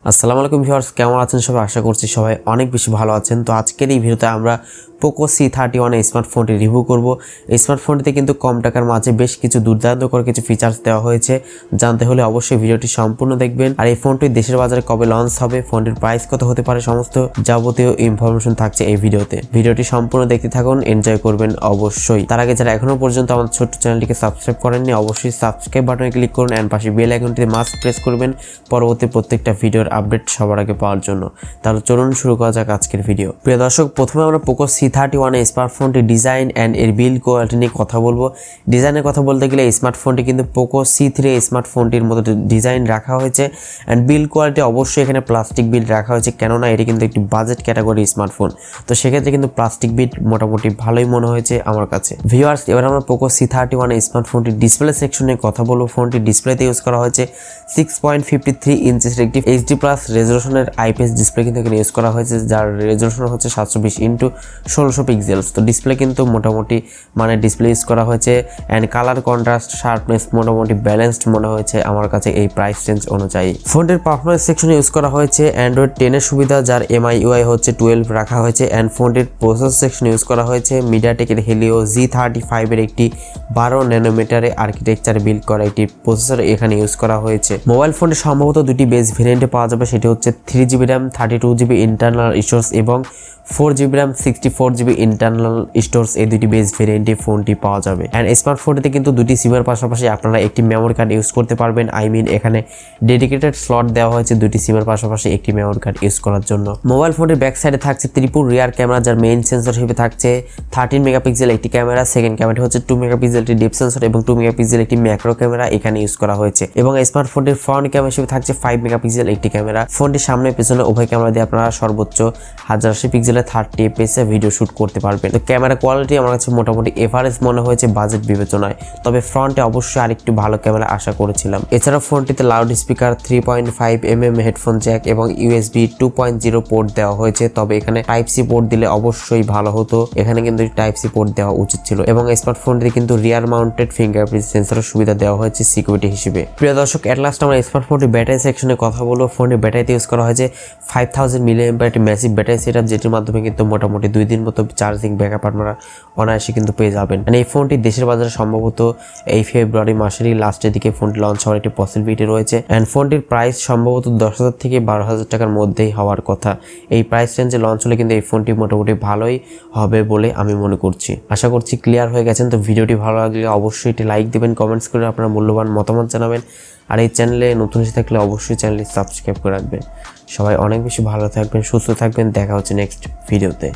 আসসালামু আলাইকুম ভিউয়ার্স, কেমন আছেন সবাই? আশা করছি সবাই অনেক বেশি ভালো আছেন। তো আজকের এই ভিডিওতে আমরা পোকো C31 স্মার্টফোনটি রিভিউ করব। এই স্মার্টফোনটিতে কিন্তু কম টাকার মাঝে বেশ কিছু দুর্দান্তকর কিছু ফিচার্স দেওয়া হয়েছে। জানতে হলে অবশ্যই ভিডিওটি সম্পূর্ণ দেখবেন। আর এই ফোনটি দেশের বাজারে কবে লঞ্চ হবে, ফোনটির প্রাইস কত হতে পারে, সমস্ত যাবতীয় ইনফরমেশন থাকছে এই ভিডিওতে। ভিডিওটি সম্পূর্ণ দেখতে থাকুন, এনজয় করবেন অবশ্যই। তার আগে যারা এখনো পর্যন্ত আমাদের ছোট্ট চ্যানেলটিকে সাবস্ক্রাইব করেননি, অবশ্যই সাবস্ক্রাইব বাটনে ক্লিক করুন এন্ড পাশে বেল আইকনটিতে মাস্ট প্রেস করবেন পরবর্তী প্রত্যেকটা ভিডিওর আপডেট সবার আগে পাওয়ার জন্য। তাহলে চলুন শুরু করা যাক আজকের ভিডিও। প্রিয় দর্শক, প্রথমে আমরা পোকো C31 স্মার্টফোনটি ডিজাইন অ্যান্ড এর বিল্ড কোয়ালিটি নিয়ে কথা বলবো। ডিজাইনের কথা বলতে গেলে এই স্মার্টফোনটি কিন্তু পোকো C3 স্মার্টফোনটির মতো ডিজাইন রাখা হয়েছে অ্যান্ড বিল্ড কোয়ালিটি অবশ্যই এখানে প্লাস্টিক বিল্ড রাখা হয়েছে, কেননা এটি কিন্তু একটি বাজেট ক্যাটাগরি স্মার্টফোন। তো সেক্ষেত্রে কিন্তু প্লাস্টিক বিল্ড মোটামুটি ভালোই মনে হয়েছে আমার কাছে। ভিউয়ার্স, এবার আমরা পোকো C31 স্মার্টফোনটির ডিসপ্লে সেকশনে কথা বলবো। ফোনটি ডিসপ্লেতে ইউজ করা হয়েছে 6.53 ইঞ্চের একটি HD+ রেজোলিউশনের IPS ডিসপ্লে কিন্তু এখানে ইউজ করা হয়েছে, যার রেজোলিউশন হচ্ছে 720x1600 পিক্সেলস। তো ডিসপ্লে কিন্তু মোটামুটি মানে ডিসপ্লে ইউজ করা হয়েছে অ্যান্ড কালার কন্ট্রাস্ট শার্পনেস মোটামুটি ব্যালেন্সড মনে হয়েছে আমার কাছে এই প্রাইস রেঞ্জ অনুযায়ী। ফোনটির পারফরমেন্স সেকশনে ইউজ করা হয়েছে অ্যান্ড্রয়েড 10 এর সুবিধা, যার MIUI হচ্ছে 12 রাখা হয়েছে অ্যান্ড ফোনটির প্রসেসর সেকশনে ইউজ করা হয়েছে মিডিয়াটেকের হেলিও G35 এর একটি 12 ন্যানোমিটারে আর্কিটেকচার বিল্ড করা একটি প্রসেসর এখানে ইউজ করা হয়েছে। মোবাইল ফোনটি সম্ভবত দুটি বেস ভেরিয়েন্টে পাওয়া যাবে, সেটি হচ্ছে 3GB RAM 32GB internal storage এবং 4GB RAM 64GB internal storage. এই দুটি বেস ভেরিয়েন্টে ফোনটি পাওয়া যাবে অ্যান্ড স্মার্টফোনটিতে কিন্তু দুটি সিমের পাশাপাশি আপনারা একটি মেমোরি কার্ড ইউজ করতে পারবেন। এখানে ডেডিকেটেড স্লট দেওয়া হয়েছে দুটি সিমের পাশাপাশি একটি মেমোরি কার্ড ইউজ করার জন্য। মোবাইল ফোনটির ব্যাক সাইডে থাকছে ত্রিপুর রিয়ার ক্যামেরা, যার মেইন সেন্সর হিসেবে থাকছে 13 মেগাপিক্সেল একটি ক্যামেরা। সেকেন্ড ক্যামেরাটি হচ্ছে 2 মেগাপিক্সেল একটি ডিপ সেন্সর এবং 2 মেগাপিক্সেল একটি ম্যাক্রো ক্যামেরা এখানে ইউজ করা হয়েছে এবং স্মার্টফোনটির ফ্রন্ট ক্যামেরা হিসেবে থাকছে 5 মেগাপিক্সেল একটি ক্যামেরা। ফোনটির সামনে পেছনে উভয় ক্যামেরা দিয়ে আপনারা সর্বোচ্চ 1080 পিক্সেলে 30 fps ভিডিও শুট করতে পারবেন। তো ক্যামেরা কোয়ালিটি আমার কাছে মোটামুটি এভারেজ মনে হয়েছে বাজেট বিবেচনায়, তবে ফ্রন্টে অবশ্যই আরেকটু ভালো ক্যামেরা আশা করেছিলাম। এছাড়া ফোনটিতে loud speaker 3.5mm headphone jack এবং USB 2.0 পোর্ট দেওয়া হয়েছে, তবে এখানে Type-C পোর্ট দিলে অবশ্যই ভালো হতো। এখানে কিন্তু Type-C পোর্ট দেওয়া উচিত ছিল এবং স্মার্টফোনটিতে কিন্তু রিয়ার মাউন্টেড ফিঙ্গারপ্রিন্ট সেন্সরের সুবিধা দেওয়া হয়েছে সিকিউরিটি হিসেবে। প্রিয় দর্শক, এট লাস্ট আমরা স্মার্টফোনটির ব্যাটারি সেকশনে কথা বলবো। ফোনটির ব্যাটারিতে ইউজ করা হয়েছে 5000 mAh একটি ম্যাসিভ ব্যাটারি সেটআপ, যেটির মাধ্যমে কিন্তু মোটামুটি 2 দিন মতো চার্জিং ব্যাকআপ আপনারা অনায়াসে কিন্তু পেয়ে যাবেন। মানে এই ফোনটি দেশের বাজারে সম্ভবত এই ফেব্রুয়ারি মাসেরই লাস্টের দিকে ফোনটি লঞ্চ হওয়ার একটি পসিবিলিটি রয়েছে অ্যান্ড ফোনটির প্রাইস সম্ভবত 10,000 থেকে 12,000 টাকার মধ্যেই হওয়ার কথা। এই প্রাইস রেঞ্জে লঞ্চ হলে কিন্তু এই ফোনটি মোটামুটি ভালোই হবে বলে আমি মনে করছি। আশা করছি ক্লিয়ার হয়ে গেছেন। তো ভিডিওটি ভালো লাগলে অবশ্যই একটি লাইক দেবেন, কমেন্টস করে আপনার মূল্যবান মতামত জানাবেন আর এই চ্যানেলে নতুন এসে থাকলে অবশ্যই চ্যানেলটি সাবস্ক্রাইব করে রাখবেন। সবাই অনেক বেশি ভালো থাকবেন, সুস্থ থাকবেন। দেখা হচ্ছে নেক্সট ভিডিওতে।